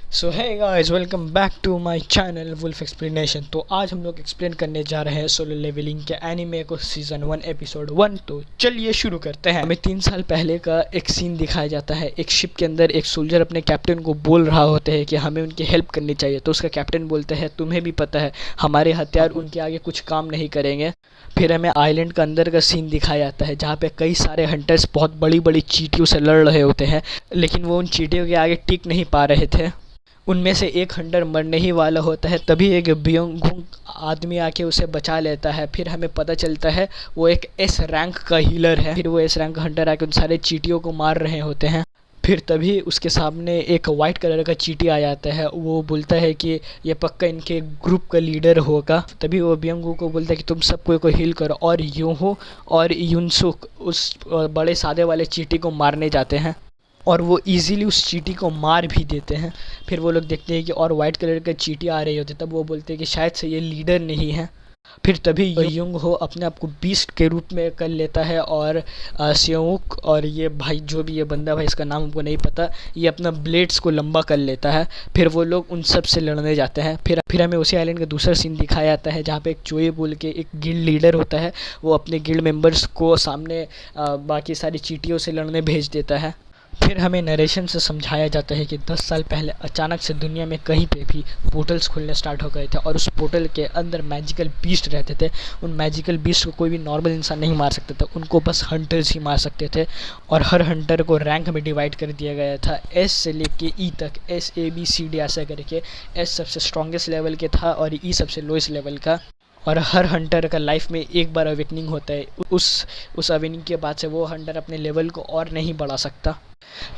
सो है guys, welcome back to my channel wolf explanation. तो आज हम लोग एक्सप्लेन करने जा रहे हैं सोलो लेवलिंग के एनीमे को सीज़न 1 एपिसोड 1। तो चलिए शुरू करते हैं। हमें 3 साल पहले का एक सीन दिखाया जाता है। एक शिप के अंदर एक सोल्जर अपने कैप्टन को बोल रहा होता है कि हमें उनकी हेल्प करनी चाहिए। तो उसका कैप्टन बोलते हैं, तुम्हें भी पता है हमारे हथियार उनके आगे कुछ काम नहीं करेंगे। फिर हमें आइलैंड का अंदर का सीन दिखाया जाता है जहाँ पे कई सारे हंटर्स बहुत बड़ी बड़ी चींटियों से लड़ रहे होते हैं, लेकिन वो उन चींटियों के आगे टिक नहीं पा रहे थे। उनमें से एक हंटर मरने ही वाला होता है, तभी एक ब्योंगुंग आदमी आके उसे बचा लेता है। फिर हमें पता चलता है वो एक एस रैंक का हीलर है। फिर वो एस रैंक हंटर आके उन सारे चींटियों को मार रहे होते हैं। फिर तभी उसके सामने एक वाइट कलर का चींटी आ जाता है। वो बोलता है कि ये पक्का इनके ग्रुप का लीडर होगा। तभी वो ब्योंगुंग को बोलता है कि तुम सबको को हील करो। और यूहो और युनसुक उस बड़े सादे वाले चींटी को मारने जाते हैं और वो इजीली उस चींटी को मार भी देते हैं। फिर वो लोग देखते हैं कि और वाइट कलर का चींटी आ रही होती है। तब वो बोलते हैं कि शायद से ये लीडर नहीं है। फिर तभी युंग हो अपने आप को बीस्ट के रूप में कर लेता है और सेओक और ये भाई जो भी ये बंदा भाई इसका नाम हमको नहीं पता, ये अपना ब्लेड्स को लंबा कर लेता है। फिर वो लोग उन सब से लड़ने जाते हैं। फिर हमें उसी आइलैंड का दूसरा सीन दिखाया जाता है जहाँ पे एक चोई बोल के एक गिल्ड लीडर होता है। वो अपने गिल्ड मेंबर्स को सामने बाकी सारी चींटियों से लड़ने भेज देता है। फिर हमें नरेशन से समझाया जाता है कि 10 साल पहले अचानक से दुनिया में कहीं पे भी पोर्टल्स खुलने स्टार्ट हो गए थे और उस पोर्टल के अंदर मैजिकल बीस्ट रहते थे। उन मैजिकल बीस्ट को कोई भी नॉर्मल इंसान नहीं मार सकता था, उनको बस हंटर्स ही मार सकते थे। और हर हंटर को रैंक में डिवाइड कर दिया गया था, एस से लेके ई तक, SABCD ऐसा करके। एस सबसे स्ट्रॉन्गेस्ट लेवल के था और ई सबसे लोएस्ट लेवल का। और हर हंटर का लाइफ में एक बार अवेकनिंग होता है। उस अवेकनिंग के बाद से वो हंटर अपने लेवल को और नहीं बढ़ा सकता।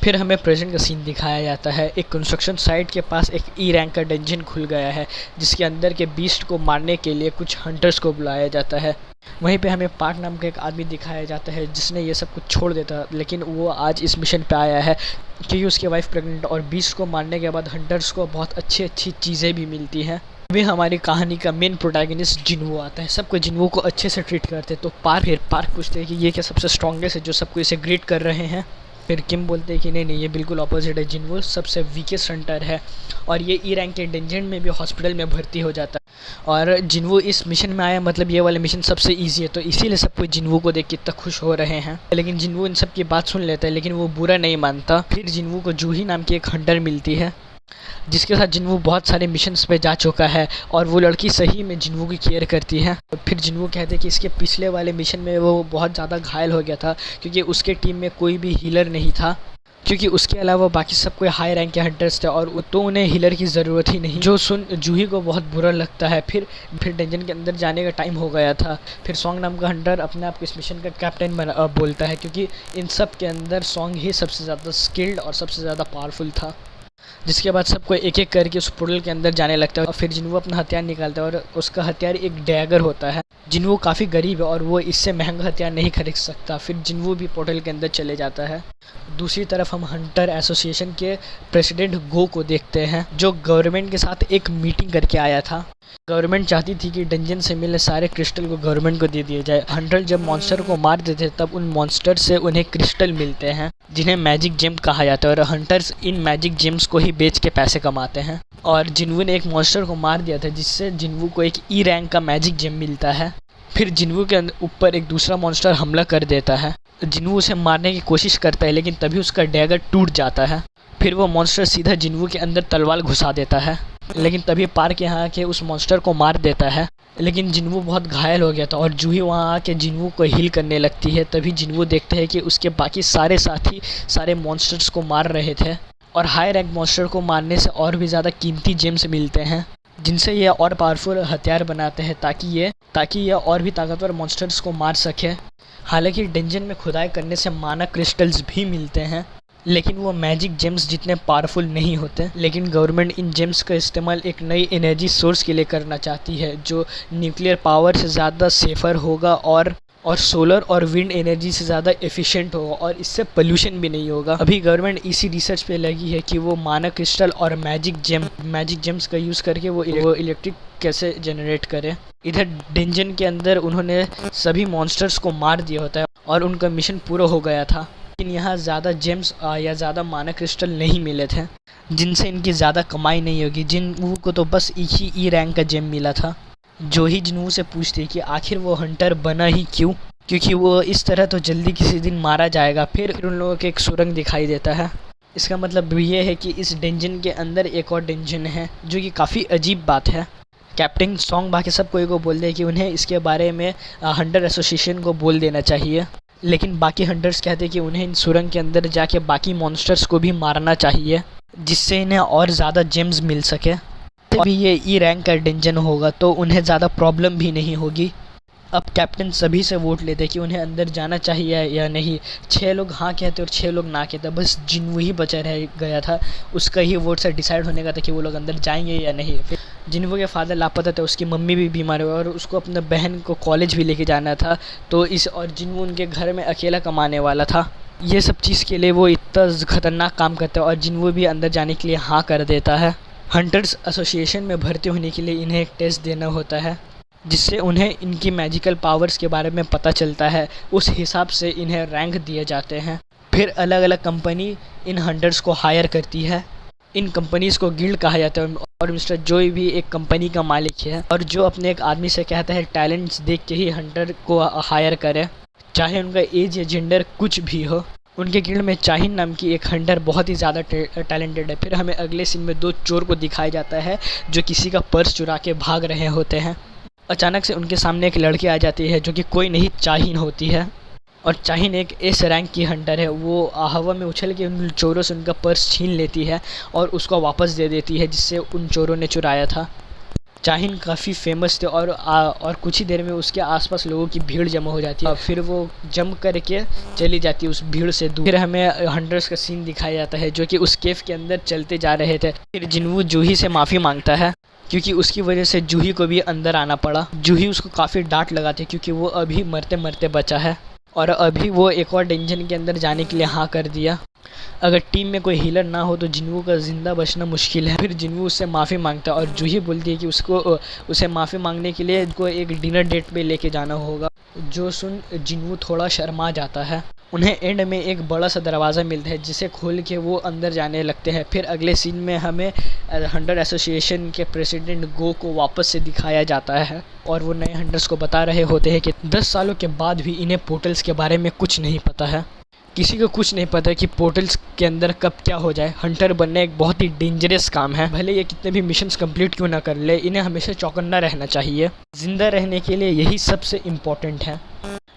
फिर हमें प्रेजेंट का सीन दिखाया जाता है। एक कंस्ट्रक्शन साइट के पास एक ई रैंक का डंजन खुल गया है जिसके अंदर के बीस्ट को मारने के लिए कुछ हंटर्स को बुलाया जाता है। वहीं पे हमें पार्क नाम का एक आदमी दिखाया जाता है जिसने ये सब कुछ छोड़ देता, लेकिन वो आज इस मिशन पे आया है क्योंकि उसकी वाइफ प्रेग्नेंट। और बीस्ट को मारने के बाद हंटर्स को बहुत अच्छी अच्छी चीज़ें भी मिलती हैं। अभी हमारी कहानी का मेन प्रोटैगनिस्ट जिन्वो आता है। सबको जिन्वो को अच्छे से ट्रीट करते हैं। तो पार्क पूछते हैं कि ये क्या सबसे स्ट्रॉन्गेस्ट है जो सबको इसे ग्रीट कर रहे हैं। फिर किम बोलते हैं कि नहीं ये बिल्कुल ऑपोजिट है, जिन्वो सबसे वीकेस्ट हंटर है और ये ई रैंक के डंजन में भी हॉस्पिटल में भर्ती हो जाता है। और जिन्वो इस मिशन में आया, मतलब ये वाला मिशन सबसे ईजी है, तो इसीलिए सब कोई जिन्वो को देख के इतना खुश हो रहे हैं। लेकिन जिन्वो इन सब की बात सुन लेता है, लेकिन वो बुरा नहीं मानता। फिर जिन्वो को जूही नाम की एक हंटर मिलती है जिसके साथ जिन्वो बहुत सारे मिशंस पे जा चुका है और वो लड़की सही में जिन्वो की केयर करती है। फिर जिन्वो कहते हैं कि इसके पिछले वाले मिशन में वो बहुत ज़्यादा घायल हो गया था क्योंकि उसके टीम में कोई भी हीलर नहीं था, क्योंकि उसके अलावा बाकी सब कोई हाई रैंक के हंटर्स थे और तो उन्हें हीलर की ज़रूरत ही नहीं। जो सुन जूही को बहुत बुरा लगता है। फिर डंजन के अंदर जाने का टाइम हो गया था। फिर सॉन्ग नाम का हंटर अपने आप को इस मिशन का कैप्टन बोलता है क्योंकि इन सब के अंदर सॉन्ग ही सबसे ज़्यादा स्किल्ड और सबसे ज़्यादा पावरफुल था। जिसके बाद सबको एक एक करके उस पोर्टल के अंदर जाने लगता है और फिर जिन्वो अपना हथियार निकालता है और उसका हथियार एक डैगर होता है। जिन्वो काफ़ी गरीब है और वो इससे महंगा हथियार नहीं खरीद सकता। फिर जिन्वो भी पोर्टल के अंदर चले जाता है। दूसरी तरफ हम हंटर एसोसिएशन के प्रेसिडेंट गो को देखते हैं जो गवर्नमेंट के साथ एक मीटिंग करके आया था। गवर्नमेंट चाहती थी कि डंजन से मिले सारे क्रिस्टल को गवर्नमेंट को दे दिए जाए। हंटर जब मॉन्स्टर को मार देते तब उन मॉन्स्टर से उन्हें क्रिस्टल मिलते हैं जिन्हें मैजिक जेम कहा जाता है और हंटर्स इन मैजिक जेम्स को ही बेच के पैसे कमाते हैं। और जिन्वो ने एक मॉन्स्टर को मार दिया था जिससे जिन्वो को एक ई रैंक का मैजिक जेम मिलता है। फिर जिन्वो के ऊपर एक दूसरा मॉन्स्टर हमला कर देता है। जिन्वो उसे मारने की कोशिश करता है लेकिन तभी उसका डैगर टूट जाता है। फिर वो मॉन्स्टर सीधा जिन्वो के अंदर तलवार घुसा देता है, लेकिन तभी पार्क यहाँ आके उस मॉन्स्टर को मार देता है। लेकिन जिन्वो बहुत घायल हो गया था और जूही वहाँ आके जिन्वो को हील करने लगती है। तभी जिन्वो देखते हैं कि उसके बाकी सारे साथी सारे मॉन्स्टर्स को मार रहे थे और हाई रैंक मॉन्स्टर को मारने से और भी ज़्यादा कीमती जेम्स मिलते हैं जिनसे ये और पावरफुल हथियार बनाते हैं ताकि ये और भी ताकतवर मॉन्स्टर्स को मार सके। हालांकि डंजन में खुदाई करने से माना क्रिस्टल्स भी मिलते हैं, लेकिन वो मैजिक जेम्स जितने पावरफुल नहीं होते। लेकिन गवर्नमेंट इन जेम्स का इस्तेमाल एक नई एनर्जी सोर्स के लिए करना चाहती है जो न्यूक्लियर पावर से ज़्यादा सेफर होगा और सोलर और विंड एनर्जी से ज़्यादा एफिशिएंट होगा और इससे पोल्यूशन भी नहीं होगा। अभी गवर्नमेंट इसी रिसर्च पे लगी है कि वो माना क्रिस्टल और मैजिक जेम्स का यूज़ करके वो इलेक्ट्रिक कैसे जनरेट करे। इधर डंजन के अंदर उन्होंने सभी मॉन्स्टर्स को मार दिया होता है और उनका मिशन पूरा हो गया था। लेकिन यहाँ ज़्यादा जेम्स या ज़्यादा माना क्रिस्टल नहीं मिले थे जिनसे इनकी ज़्यादा कमाई नहीं होगी। जिन्वू को तो बस एक ही ई रैंक का जेम मिला था। जो ही जिन्वू से पूछती कि आखिर वो हंटर बना ही क्यों, क्योंकि वो इस तरह तो जल्दी किसी दिन मारा जाएगा। फिर उन लोगों के एक सुरंग दिखाई देता है। इसका मतलब ये है कि इस डेंजन के अंदर एक और डेंजन है, जो कि काफ़ी अजीब बात है। कैप्टन सॉन्ग बाकी सब कोई को बोल दे कि उन्हें इसके बारे में हंटर एसोसिएशन को बोल देना चाहिए, लेकिन बाकी हंटर्स कहते हैं कि उन्हें इन सुरंग के अंदर जाके बाकी मॉन्स्टर्स को भी मारना चाहिए, जिससे इन्हें और ज़्यादा जेम्स मिल सके। तभी ये ई रैंक का डेंजन होगा तो उन्हें ज़्यादा प्रॉब्लम भी नहीं होगी। अब कैप्टन सभी से वोट लेते कि उन्हें अंदर जाना चाहिए या नहीं। 6 लोग हाँ कहते और 6 लोग ना कहते। बस जिन्वू ही बचा रह गया था, उसका ही वोट से डिसाइड होने का था कि वो लोग अंदर जाएंगे या नहीं। फिर जिन्वू के फादर लापता थे, उसकी मम्मी भी बीमार हुई और उसको अपने बहन को कॉलेज भी लेके जाना था। तो और जिन्वू उनके घर में अकेला कमाने वाला था। ये सब चीज़ के लिए वो इतना ख़तरनाक काम करता है और जिन्वू भी अंदर जाने के लिए हाँ कर देता है। हंटर्स एसोसिएशन में भर्ती होने के लिए इन्हें एक टेस्ट देना होता है, जिससे उन्हें इनकी मैजिकल पावर्स के बारे में पता चलता है। उस हिसाब से इन्हें रैंक दिए जाते हैं। फिर अलग अलग कंपनी इन हंटर्स को हायर करती है। इन कंपनीज़ को गिल्ड कहा जाता है और मिस्टर जोई भी एक कंपनी का मालिक है, और जो अपने एक आदमी से कहता है टैलेंट्स देख के ही हंटर को हायर करे, चाहे उनका एज या जेंडर कुछ भी हो। उनके गिल्ड में चाहिन नाम की एक हंटर बहुत ही ज़्यादा टैलेंटेड है। फिर हमें अगले सीन में 2 चोर को दिखाया जाता है जो किसी का पर्स चुरा के भाग रहे होते हैं। अचानक से उनके सामने एक लड़की आ जाती है जो कि कोई नहीं चाहिन होती है, और चाहिन एक एस रैंक की हंटर है। वो हवा में उछल के उन चोरों से उनका पर्स छीन लेती है और उसको वापस दे देती है जिससे उन चोरों ने चुराया था। चाहिन काफ़ी फेमस थे और कुछ ही देर में उसके आसपास लोगों की भीड़ जमा हो जाती है। फिर वो जंप करके चली जाती है उस भीड़ से दूर। फिर हमें हंटर्स का सीन दिखाया जाता है जो कि उस केव के अंदर चलते जा रहे थे। फिर जिन्वू जूही से माफ़ी मांगता है क्योंकि उसकी वजह से जूही को भी अंदर आना पड़ा। जूही उसको काफ़ी डांट लगाती है क्योंकि वो अभी मरते मरते बचा है और अभी वो एक और डेंजन के अंदर जाने के लिए हाँ कर दिया। अगर टीम में कोई हीलर ना हो तो जिन्वू का ज़िंदा बचना मुश्किल है। फिर जिन्वू उससे माफ़ी मांगता है और जूही बोलती है कि उसे माफ़ी मांगने के लिए उसको एक डिनर डेट पे लेके जाना होगा। जो सुन जिन्वू थोड़ा शर्मा जाता है। उन्हें एंड में एक बड़ा सा दरवाज़ा मिलता है जिसे खोल के वो अंदर जाने लगते हैं। फिर अगले सीन में हमें हंटर एसोसिएशन के प्रेसिडेंट गो को वापस से दिखाया जाता है और वो नए हंटर्स को बता रहे होते हैं कि 10 सालों के बाद भी इन्हें पोर्टल्स के बारे में कुछ नहीं पता है। किसी को कुछ नहीं पता कि पोर्टल्स के अंदर कब क्या हो जाए। हंटर बनना एक बहुत ही डेंजरस काम है। भले ये कितने भी मिशंस कंप्लीट क्यों ना कर ले, इन्हें हमेशा चौकन्ना रहना चाहिए। जिंदा रहने के लिए यही सबसे इम्पोर्टेंट है।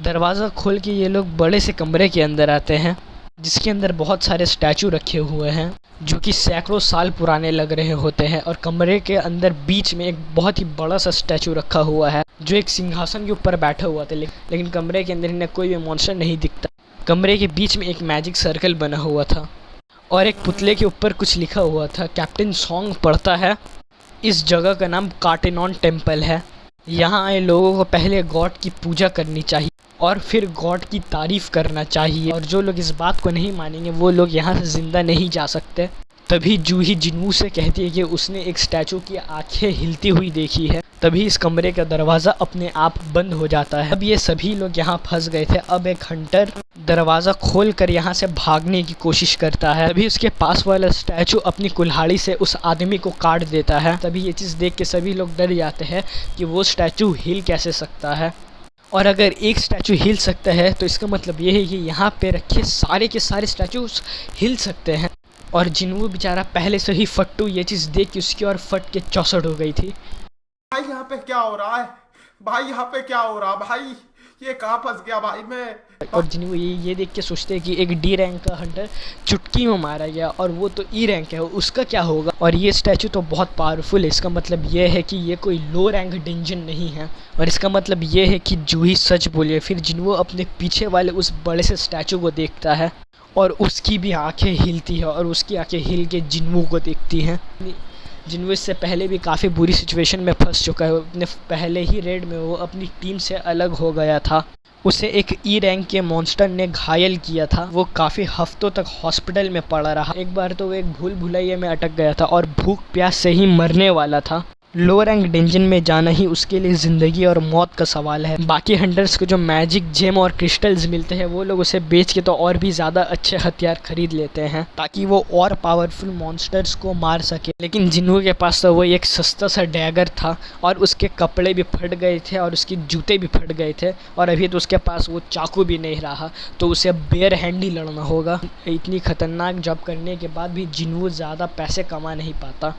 दरवाज़ा खोल के ये लोग बड़े से कमरे के अंदर आते हैं जिसके अंदर बहुत सारे स्टैचू रखे हुए हैं जो कि सैकड़ों साल पुराने लग रहे होते हैं। और कमरे के अंदर बीच में एक बहुत ही बड़ा सा स्टैचू रखा हुआ है जो एक सिंहासन के ऊपर बैठा हुआ था, लेकिन कमरे के अंदर इन्हें कोई भी मॉन्स्टर नहीं दिखता। कमरे के बीच में एक मैजिक सर्कल बना हुआ था और एक पुतले के ऊपर कुछ लिखा हुआ था। कैप्टन सॉन्ग पढ़ता है। इस जगह का नाम कार्टेनॉन टेम्पल है। यहाँ आए लोगों को पहले गॉड की पूजा करनी चाहिए और फिर गॉड की तारीफ़ करना चाहिए, और जो लोग इस बात को नहीं मानेंगे वो लोग यहाँ से ज़िंदा नहीं जा सकते। तभी जूही जिन्वू से कहती है कि उसने एक स्टैचू की आंखें हिलती हुई देखी है। तभी इस कमरे का दरवाज़ा अपने आप बंद हो जाता है। अब ये सभी लोग यहाँ फंस गए थे। अब एक हंटर दरवाज़ा खोलकर यहाँ से भागने की कोशिश करता है। तभी उसके पास वाला स्टैचू अपनी कुल्हाड़ी से उस आदमी को काट देता है। तभी ये चीज़ देख के सभी लोग डर जाते हैं कि वो स्टैचू हिल कैसे सकता है, और अगर एक स्टैचू हिल सकता है तो इसका मतलब ये है कि यहाँ पे रखे सारे के सारे स्टैचूज हिल सकते हैं। और जिन्वू बेचारा पहले से ही फट्टू ये चीज़ देख के उसकी और फट के चौसठ हो गई थी। भाई यहाँ पे क्या हो रहा है? भाई यहाँ पे क्या हो रहा है? भाई ये कहाँ फंस गया भाई मैं? और जिन्वू ये देख के सोचते हैं कि एक डी रैंक का हंटर चुटकी में मारा गया और वो तो ई रैंक है, उसका क्या होगा? और ये स्टैचू तो बहुत पावरफुल है। इसका मतलब ये है कि ये कोई लो रैंक डेंजन नहीं है, और इसका मतलब ये है कि जूही सच बोली है। फिर जिन्वू अपने पीछे वाले उस बड़े से स्टैचू को देखता है और उसकी भी आंखें हिलती है और उसकी आंखें हिल के जिन्वू को देखती हैं। जिन्वू इससे पहले भी काफ़ी बुरी सिचुएशन में फंस चुका है। अपने पहले ही रेड में वो अपनी टीम से अलग हो गया था। उसे एक ई रैंक के मॉन्स्टर ने घायल किया था। वो काफ़ी हफ्तों तक हॉस्पिटल में पड़ा रहा। एक बार तो वो एक भूल भुलैया में अटक गया था और भूख प्यास से ही मरने वाला था। लोअर रैंक डंजन में जाना ही उसके लिए ज़िंदगी और मौत का सवाल है। बाकी हंटर्स को जो मैजिक जेम और क्रिस्टल्स मिलते हैं वो लोग उसे बेच के तो और भी ज़्यादा अच्छे हथियार खरीद लेते हैं ताकि वो और पावरफुल मॉन्स्टर्स को मार सके। लेकिन जिन्हों के पास तो वो एक सस्ता सा डैगर था और उसके कपड़े भी फट गए थे और उसके जूते भी फट गए थे और अभी तो उसके पास वो चाकू भी नहीं रहा, तो उसे बेयर हैंड ही लड़ना होगा। इतनी खतरनाक जॉब करने के बाद भी जिन्हों ज़्यादा पैसे कमा नहीं पाता,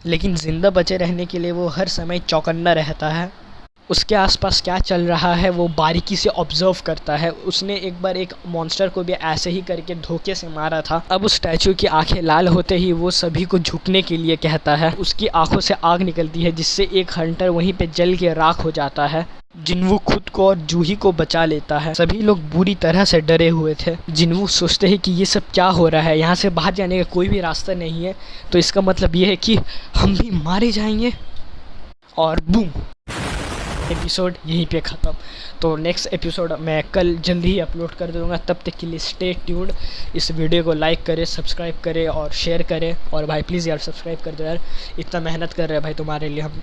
लेकिन ज़िंदा बचे रहने के लिए वो हर समय चौकन्ना रहता है। उसके आसपास क्या चल रहा है वो बारीकी से ऑब्जर्व करता है। उसने एक बार एक मॉन्स्टर को भी ऐसे ही करके धोखे से मारा था। अब उस स्टैचू की आंखें लाल होते ही वो सभी को झुकने के लिए कहता है। उसकी आंखों से आग निकलती है जिससे एक हंटर वहीं पे जल के राख हो जाता है। जिन्वू खुद को और जूही को बचा लेता है। सभी लोग बुरी तरह से डरे हुए थे। जिन्वू सोचते हैं कि ये सब क्या हो रहा है, यहाँ से बाहर जाने का कोई भी रास्ता नहीं है, तो इसका मतलब ये है कि हम भी मारे जाएंगे। और बूम, एपिसोड यहीं पे ख़त्म। तो नेक्स्ट एपिसोड मैं कल जल्दी ही अपलोड कर दूँगा। तब तक के लिए स्टे ट्यून्ड। इस वीडियो को लाइक करें, सब्सक्राइब करें और शेयर करें। और भाई प्लीज़ यार सब्सक्राइब कर दो यार, इतना मेहनत कर रहे हैं भाई तुम्हारे लिए हम।